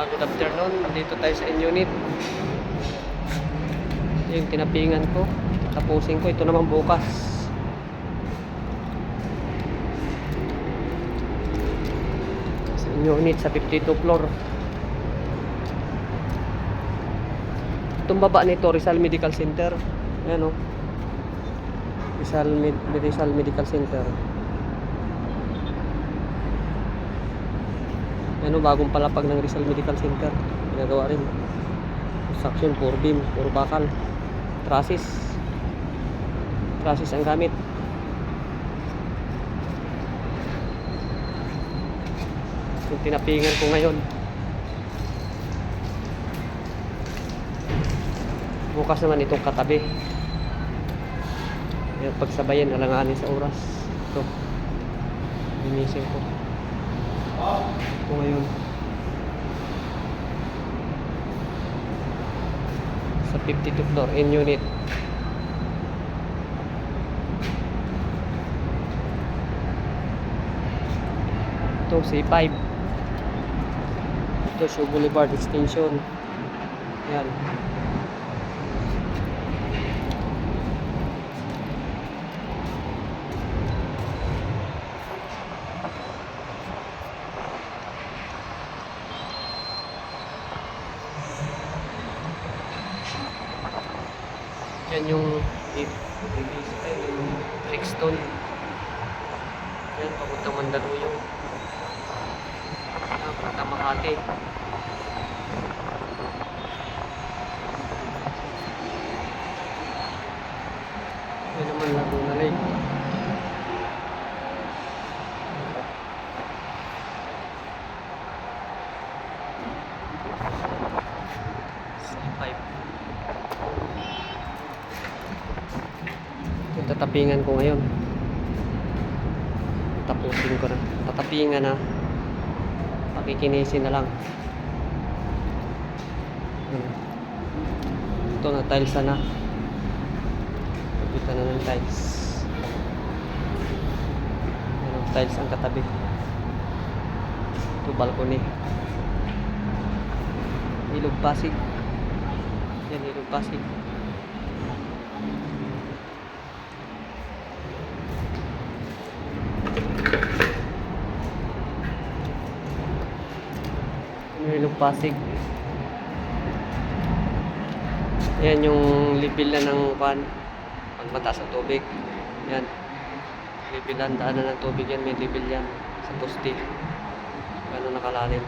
Good afternoon, dito tayo sa unit. Yung tinapingan ko, tapusin ko. Ito naman bukas. Sa unit sa 52 floor. Itong baba nito, Rizal Medical Center. Ayan o. Rizal Medical Center. Ano, bagong palapag ng Rizal Medical Center. Ginagawa rin. Construction, puro beam, puro bakal. Trusses ang gamit. Yung tinapingan ko ngayon. Bukas naman itong katabi. Yung pagsabayan, alanganin sa oras. Ito. Ginising ko. Ito ngayon. Sa 52 floor in unit. Ito C5. Ito Shaw Boulevard extension. Yan. Yan yung Brixton. Yan, papunta Mandaluyong. Yan, papunta Makati. Yan naman, Laguna Lake. C5. Tatapingan ko ngayon. Tapusin ko na. Tatapingan na. Pakikinisin na lang. Ito na, tiles na. Pagkita na ng tiles. Ano, tiles ang katabi. Ito balcony. Ilog Pasig. Yan, Ilog Pasig. Ilog Pasig. Yan yung level na ng pan pag mataas ang tubig. Yan. Levelan, daanan ng tubig yan. May level yan sa poste. Gano'n nakalalim.